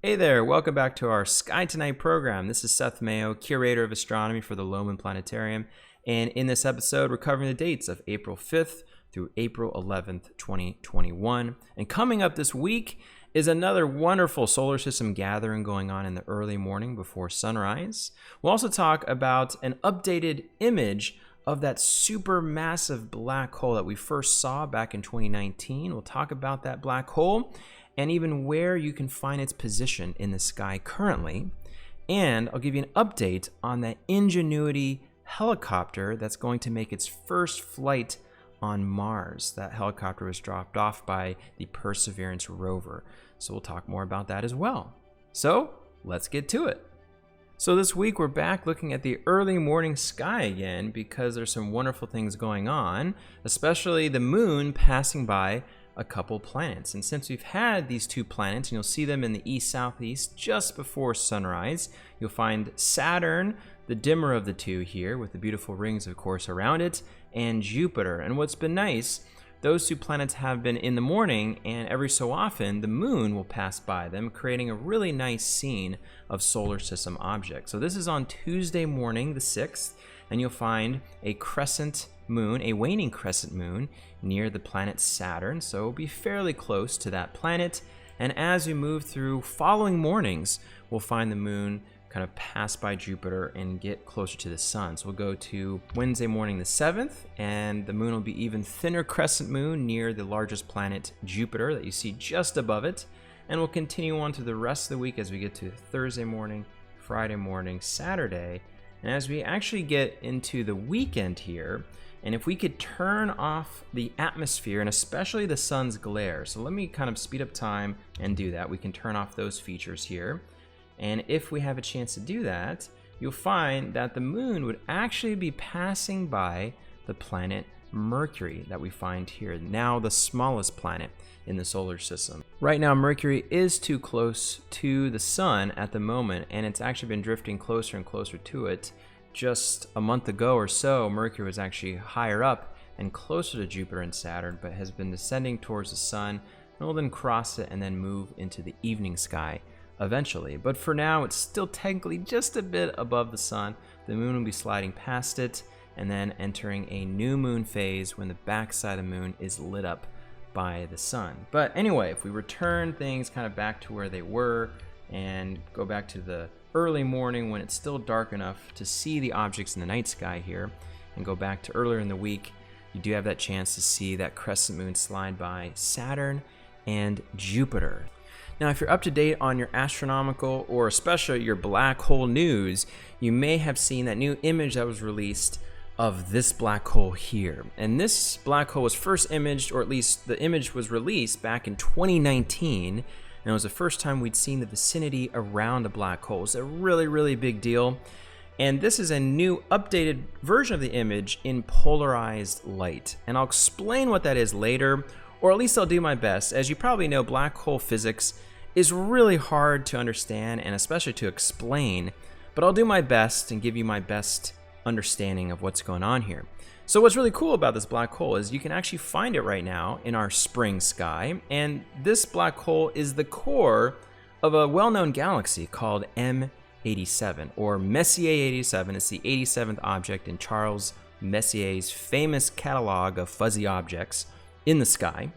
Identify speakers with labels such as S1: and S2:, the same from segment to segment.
S1: Hey there, welcome back to our Sky Tonight program. This is Seth Mayo, curator of astronomy for the Loman Planetarium. And in this episode, we're covering the dates of April 5th through April 11th, 2021. And coming up this week is another wonderful solar system gathering going on in the early morning before sunrise. We'll also talk about an updated image of that supermassive black hole that we first saw back in 2019. We'll talk about that black hole and even where you can find its position in the sky currently. And I'll give you an update on that Ingenuity helicopter that's going to make its first flight on Mars. That helicopter was dropped off by the Perseverance rover. So we'll talk more about that as well. So let's get to it. So this week we're back looking at the early morning sky again because there's some wonderful things going on, especially the moon passing by a couple planets. And since we've had these two planets, and you'll see them in the east-southeast just before sunrise, you'll find Saturn, the dimmer of the two here, with the beautiful rings, of course, around it, and Jupiter. And what's been nice, those two planets have been in the morning, and every so often the moon will pass by them, creating a really nice scene of solar system objects. So this is on Tuesday morning, the 6th, and you'll find a crescent moon, a waning crescent moon, near the planet Saturn, so it'll be fairly close to that planet. And as we move through following mornings, we'll find the moon kind of pass by Jupiter and get closer to the sun. So we'll go to Wednesday morning the 7th, and the moon will be even thinner crescent moon near the largest planet Jupiter that you see just above it. And we'll continue on to the rest of the week as we get to Thursday morning, Friday morning, Saturday. And as we actually get into the weekend here, and if we could turn off the atmosphere and especially the sun's glare. So let me kind of speed up time and do that. We can turn off those features here. And if we have a chance to do that, you'll find that the moon would actually be passing by the planet Mercury that we find here, now the smallest planet in the solar system. Right now, Mercury is too close to the sun at the moment, and it's actually been drifting closer and closer to it. Just a month ago or so, Mercury was actually higher up and closer to Jupiter and Saturn, but has been descending towards the sun, and will then cross it and then move into the evening sky eventually. But for now, it's still technically just a bit above the sun. The moon will be sliding past it and then entering a new moon phase when the backside of the moon is lit up by the sun. But anyway, if we return things kind of back to where they were and go back to the early morning when it's still dark enough to see the objects in the night sky here, and go back to earlier in the week, you do have that chance to see that crescent moon slide by Saturn and Jupiter. Now, if you're up to date on your astronomical or especially your black hole news, you may have seen that new image that was released of this black hole here. And this black hole was first imaged, or at least the image was released back in 2019. And it was the first time we'd seen the vicinity around a black hole. It's a really, really big deal. And this is a new updated version of the image in polarized light. And I'll explain what that is later, or at least I'll do my best. As you probably know, black hole physics is really hard to understand and especially to explain, but I'll do my best and give you my best understanding of what's going on here. So what's really cool about this black hole is you can actually find it right now in our spring sky, and this black hole is the core of a well-known galaxy called M87, or Messier 87. It's the 87th object in Charles Messier's famous catalog of fuzzy objects in the sky.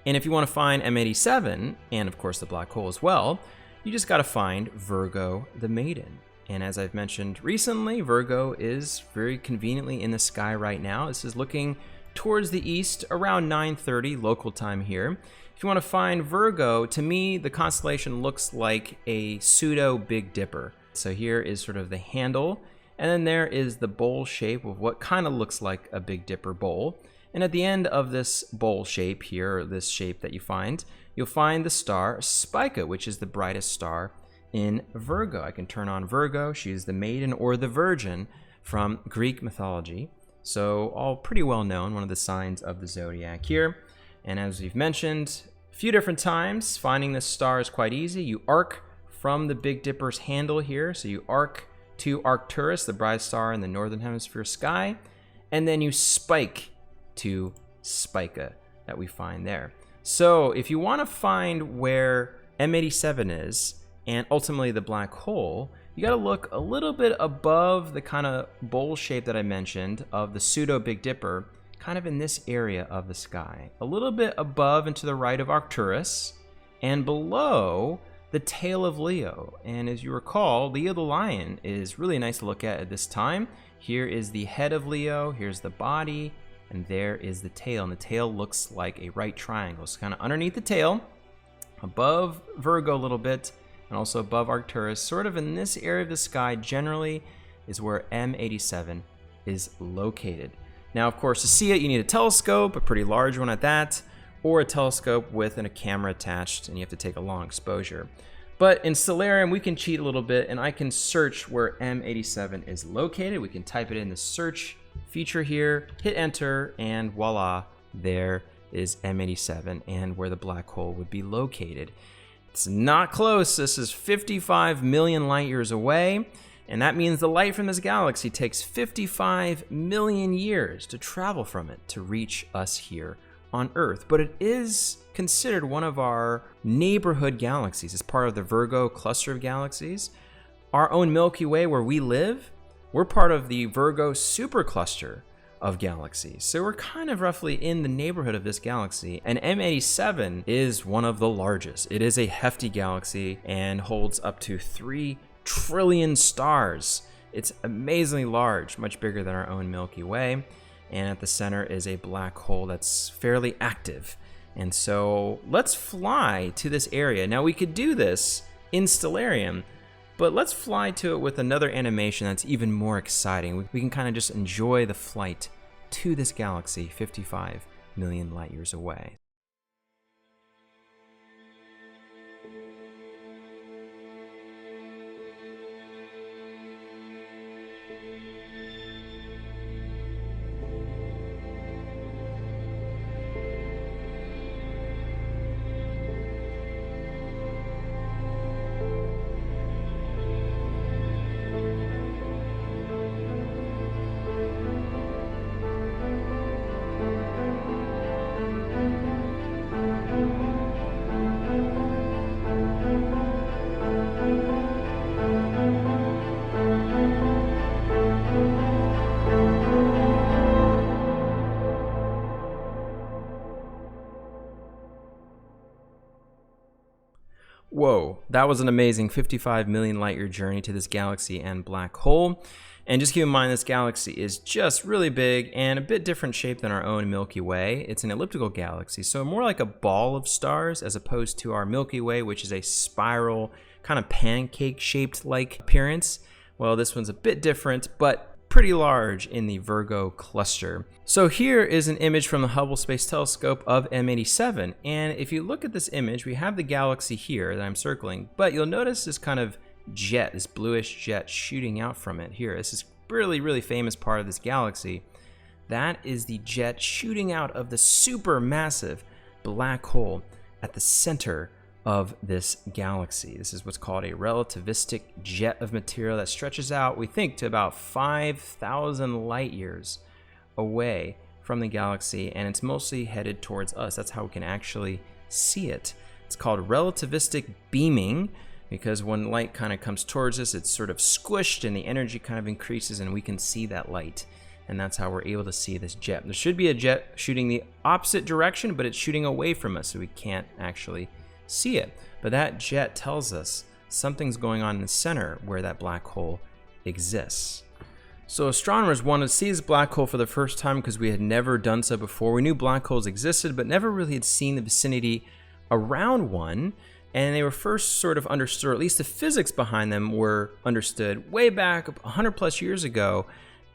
S1: And if you want to find M87, and of course the black hole as well, you just got to find Virgo the Maiden. And as I've mentioned recently, Virgo is very conveniently in the sky right now. This is looking towards the east around 9:30 local time here. If you want to find Virgo, to me, the constellation looks like a pseudo Big Dipper. So here is sort of the handle, and then there is the bowl shape of what kind of looks like a Big Dipper bowl. And at the end of this bowl shape here, or this shape that you find, you'll find the star Spica, which is the brightest star in Virgo. I can turn on Virgo. She's the maiden or the virgin from Greek mythology. So all pretty well known, one of the signs of the zodiac here. And as we've mentioned a few different times, finding this star is quite easy. You arc from the Big Dipper's handle here. So you arc to Arcturus, the brightest star in the northern hemisphere sky, and then you spike to Spica that we find there. So if you want to find where M87 is and ultimately the black hole, you got to look a little bit above the kind of bowl shape that I mentioned of the pseudo Big Dipper, kind of in this area of the sky, a little bit above and to the right of Arcturus, and below the tail of Leo. And as you recall, Leo the lion is really nice to look at this time. Here is the head of Leo, here's the body, and there is the tail. And the tail looks like a right triangle. So kind of underneath the tail, above Virgo a little bit, and also above Arcturus, sort of in this area of the sky generally is where M87 is located. Now, of course, to see it, you need a telescope, a pretty large one at that, or a telescope with a camera attached, and you have to take a long exposure. But in Stellarium, we can cheat a little bit, and I can search where M87 is located. We can type it in the search feature here, hit enter, and voila, there is M87 and where the black hole would be located. It's not close. This is 55 million light years away, and that means the light from this galaxy takes 55 million years to travel from it to reach us here on Earth. But it is considered one of our neighborhood galaxies. It's part of the Virgo cluster of galaxies. Our own Milky Way, where we live, we're part of the Virgo supercluster of galaxies. So we're kind of roughly in the neighborhood of this galaxy, and M87 is one of the largest. It is a hefty galaxy and holds up to 3 trillion stars. It's amazingly large, much bigger than our own Milky Way, and at the center is a black hole that's fairly active. And so let's fly to this area. Now we could do this in Stellarium, but let's fly to it with another animation that's even more exciting. We can kind of just enjoy the flight to this galaxy 55 million light years away. Whoa, that was an amazing 55 million light year journey to this galaxy and black hole. And just keep in mind, this galaxy is just really big and a bit different shape than our own Milky Way. It's an elliptical galaxy, so more like a ball of stars as opposed to our Milky Way, which is a spiral, kind of pancake-shaped like appearance. Well, this one's a bit different, but pretty large in the Virgo cluster. So here is an image from the Hubble Space Telescope of M87, and if you look at this image, we have the galaxy here that I'm circling, but you'll notice this kind of jet, this bluish jet shooting out from it here. This is really famous part of this galaxy. That is the jet shooting out of the supermassive black hole at the center of this galaxy. This is what's called a relativistic jet of material that stretches out, we think, to about 5,000 light years away from the galaxy, and it's mostly headed towards us. That's how we can actually see it. It's called relativistic beaming, because when light kind of comes towards us, it's sort of squished and the energy kind of increases and we can see that light. And that's how we're able to see this jet. There should be a jet shooting the opposite direction, but it's shooting away from us, so we can't actually see it. But that jet tells us something's going on in the center where that black hole exists. So astronomers wanted to see this black hole for the first time because we had never done so before. We knew black holes existed, but never really had seen the vicinity around one. And they were first sort of understood, or at least the physics behind them were understood way back 100 plus years ago,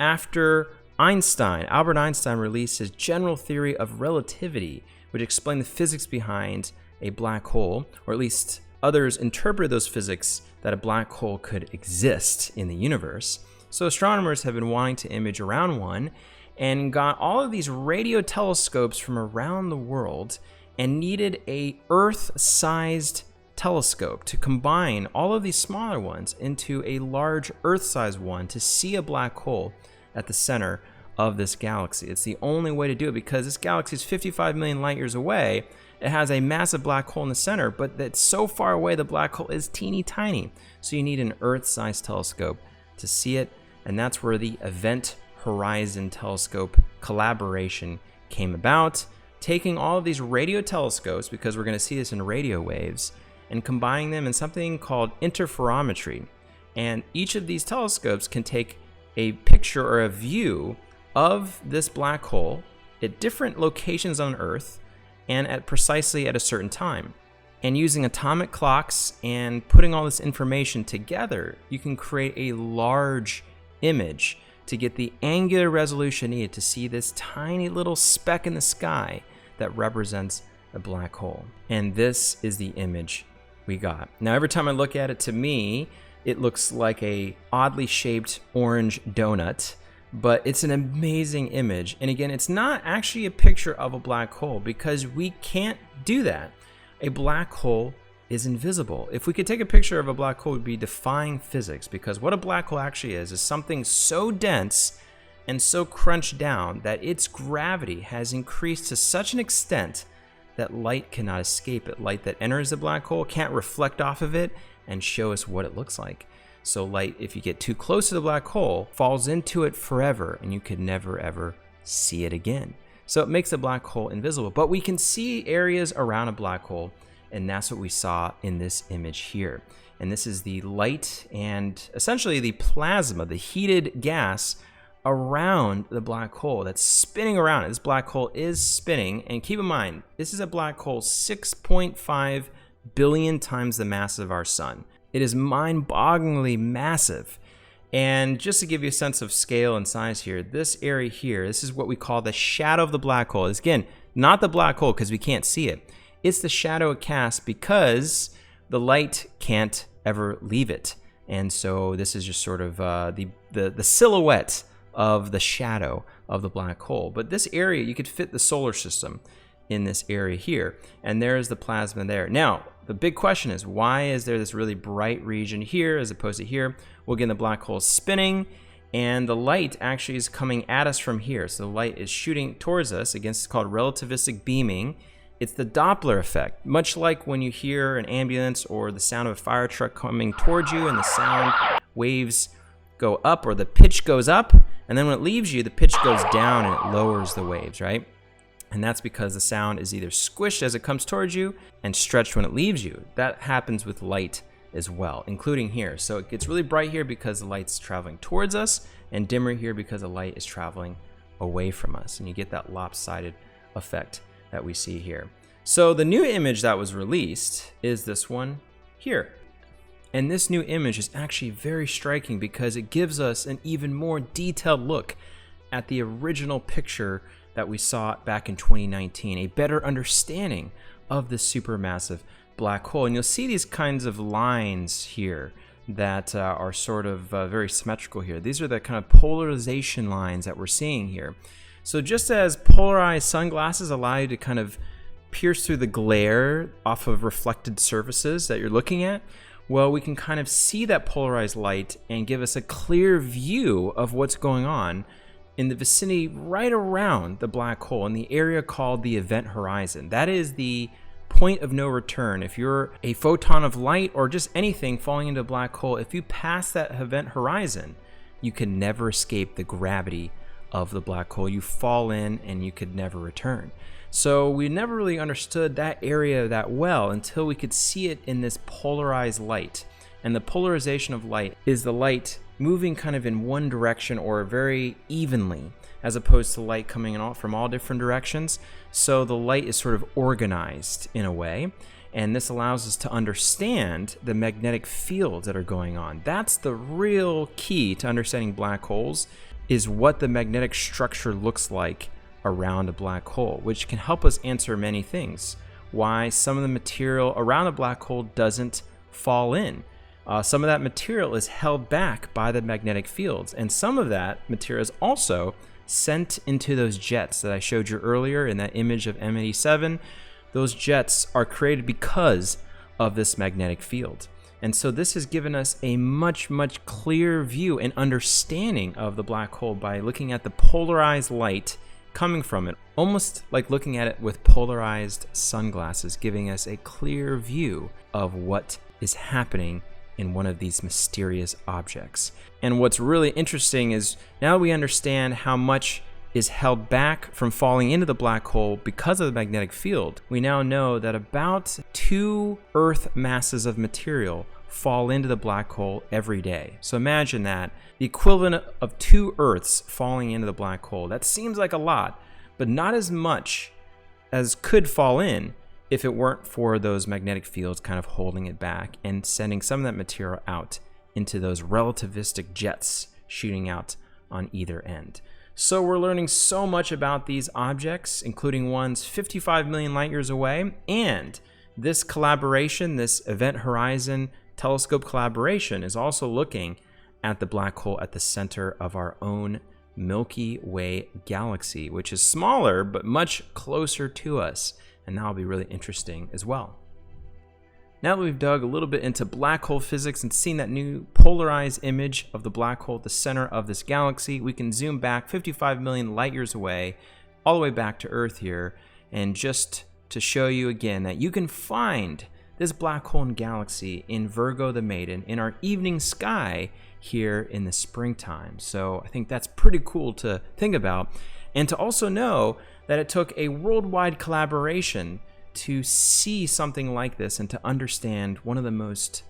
S1: after Albert Einstein released his general theory of relativity, which explained the physics behind a black hole, or at least others interpreted those physics that a black hole could exist in the universe. So astronomers have been wanting to image around one and got all of these radio telescopes from around the world and needed a Earth-sized telescope to combine all of these smaller ones into a large Earth-sized one to see a black hole at the center of this galaxy. It's the only way to do it because this galaxy is 55 million light years away, it has a massive black hole in the center, but it's so far away the black hole is teeny tiny. So you need an Earth-sized telescope to see it, and that's where the Event Horizon Telescope collaboration came about, taking all of these radio telescopes, because we're going to see this in radio waves, and combining them in something called interferometry. And each of these telescopes can take a picture or a view of this black hole at different locations on Earth and precisely at a certain time. And using atomic clocks and putting all this information together, you can create a large image to get the angular resolution needed to see this tiny little speck in the sky that represents a black hole. And this is the image we got. Now, every time I look at it, to me, it looks like a oddly shaped orange donut, but it's an amazing image. And again, it's not actually a picture of a black hole, because we can't do that. A black hole is invisible. If we could take a picture of a black hole, it would be defying physics, because what a black hole actually is something so dense and so crunched down that its gravity has increased to such an extent that light cannot escape it. Light that enters the black hole can't reflect off of it and show us what it looks like. So light, if you get too close to the black hole, falls into it forever, and you could never ever see it again. So it makes the black hole invisible, but we can see areas around a black hole, and that's what we saw in this image here. And this is the light and essentially the plasma, the heated gas around the black hole that's spinning around it. This black hole is spinning, and keep in mind, this is a black hole 6.5 billion times the mass of our sun. It is mind-bogglingly massive. And just to give you a sense of scale and size here, this area here, this is what we call the shadow of the black hole. It's, again, not the black hole because we can't see it. It's the shadow it casts because the light can't ever leave it. And so this is just sort of the silhouette of the shadow of the black hole. But this area, you could fit the solar system in this area here. And there's the plasma there. Now, the big question is, why is there this really bright region here as opposed to here? Well, again, the black hole is spinning, and the light actually is coming at us from here. So the light is shooting towards us. Again, it's called relativistic beaming. It's the Doppler effect, much like when you hear an ambulance or the sound of a fire truck coming towards you, and the sound waves go up, or the pitch goes up, and then when it leaves you, the pitch goes down and it lowers the waves, right? And that's because the sound is either squished as it comes towards you and stretched when it leaves you. That happens with light as well, including here. So it gets really bright here because the light's traveling towards us, and dimmer here because the light is traveling away from us. And you get that lopsided effect that we see here. So the new image that was released is this one here. And this new image is actually very striking because it gives us an even more detailed look at the original picture that we saw back in 2019, a better understanding of this supermassive black hole. And you'll see these kinds of lines here that are sort of very symmetrical here. These are the kind of polarization lines that we're seeing here. So just as polarized sunglasses allow you to kind of pierce through the glare off of reflected surfaces that you're looking at, well, we can kind of see that polarized light and give us a clear view of what's going on in the vicinity right around the black hole in the area called the event horizon. That is the point of no return. If you're a photon of light or just anything falling into a black hole, if you pass that event horizon, you can never escape the gravity of the black hole. You fall in and you could never return. So we never really understood that area that well until we could see it in this polarized light. And the polarization of light is the light moving kind of in one direction or very evenly, as opposed to light coming in from all different directions. So the light is sort of organized in a way, and this allows us to understand the magnetic fields that are going on. That's the real key to understanding black holes, is what the magnetic structure looks like around a black hole, which can help us answer many things. Why some of the material around a black hole doesn't fall in. Some of that material is held back by the magnetic fields, and some of that material is also sent into those jets that I showed you earlier in that image of M87. Those jets are created because of this magnetic field. And so this has given us a much, much clearer view and understanding of the black hole by looking at the polarized light coming from it, almost like looking at it with polarized sunglasses, giving us a clear view of what is happening in one of these mysterious objects. And what's really interesting is now we understand how much is held back from falling into the black hole because of the magnetic field. We now know that about 2 Earth masses of material fall into the black hole every day. So imagine that, the equivalent of 2 Earths falling into the black hole. That seems like a lot, but not as much as could fall in if it weren't for those magnetic fields kind of holding it back and sending some of that material out into those relativistic jets shooting out on either end. So we're learning so much about these objects, including ones 55 million light years away, and this collaboration, this Event Horizon telescope collaboration, is also looking at the black hole at the center of our own Milky Way galaxy, which is smaller but much closer to us, and that'll be really interesting as well. Now that we've dug a little bit into black hole physics and seen that new polarized image of the black hole at the center of this galaxy, we can zoom back 55 million light years away, all the way back to Earth here, and just to show you again that you can find this black hole and galaxy in Virgo the Maiden in our evening sky here in the springtime. So I think that's pretty cool to think about, and to also know that it took a worldwide collaboration to see something like this and to understand one of the most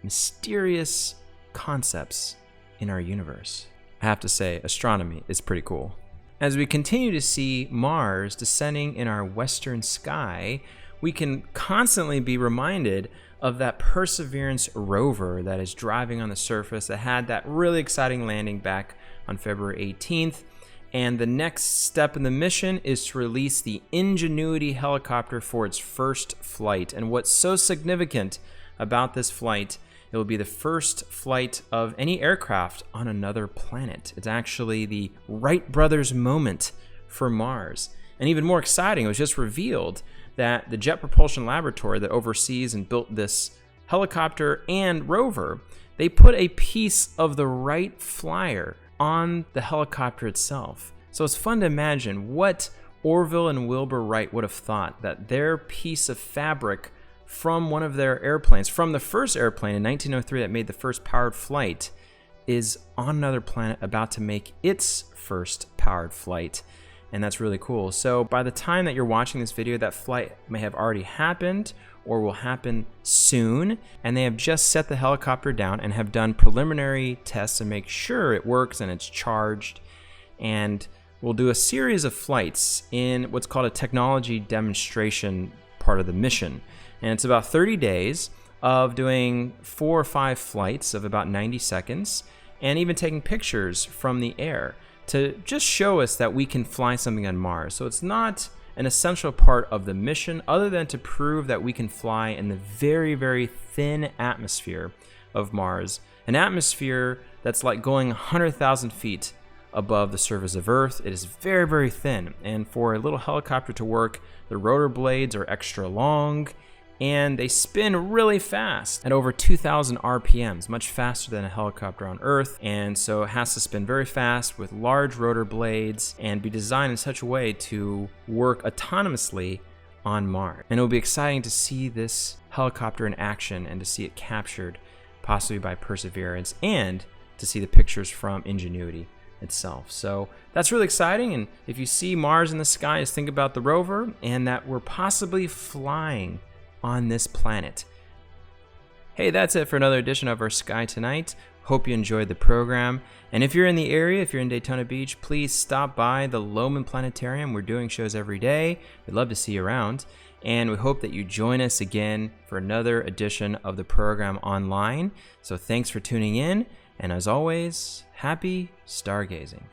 S1: mysterious concepts in our universe. I have to say, astronomy is pretty cool. As we continue to see Mars descending in our western sky, we can constantly be reminded of that Perseverance rover that is driving on the surface, that had that really exciting landing back on February 18th. And the next step in the mission is to release the Ingenuity helicopter for its first flight. And what's so significant about this flight, it will be the first flight of any aircraft on another planet. It's actually the Wright brothers moment for Mars. And even more exciting, it was just revealed that the Jet Propulsion Laboratory that oversees and built this helicopter and rover, they put a piece of the Wright flyer on the helicopter itself. So it's fun to imagine what Orville and Wilbur Wright would have thought, that their piece of fabric from one of their airplanes, from the first airplane in 1903 that made the first powered flight, is on another planet about to make its first powered flight. And that's really cool. So by the time that you're watching this video, that flight may have already happened or will happen soon, and they have just set the helicopter down and have done preliminary tests to make sure it works and it's charged. And we'll do a series of flights in what's called a technology demonstration part of the mission. And it's about 30 days of doing 4 or 5 flights of about 90 seconds and even taking pictures from the air to just show us that we can fly something on Mars. So it's not an essential part of the mission other than to prove that we can fly in the very, very thin atmosphere of Mars. An atmosphere that's like going 100,000 feet above the surface of Earth. It is very, very thin. And for a little helicopter to work, the rotor blades are extra long and they spin really fast at over 2,000 RPMs, much faster than a helicopter on Earth. And so it has to spin very fast with large rotor blades and be designed in such a way to work autonomously on Mars. And it will be exciting to see this helicopter in action and to see it captured, possibly by Perseverance, and to see the pictures from Ingenuity itself. So that's really exciting. And if you see Mars in the sky, just think about the rover and that we're possibly flying on this planet. Hey, that's it for another edition of our Sky Tonight. Hope you enjoyed the program. And if you're in the area, if you're in Daytona Beach, please stop by the Lohman Planetarium. We're doing shows every day. We'd love to see you around. And we hope that you join us again for another edition of the program online. So thanks for tuning in. And as always, happy stargazing.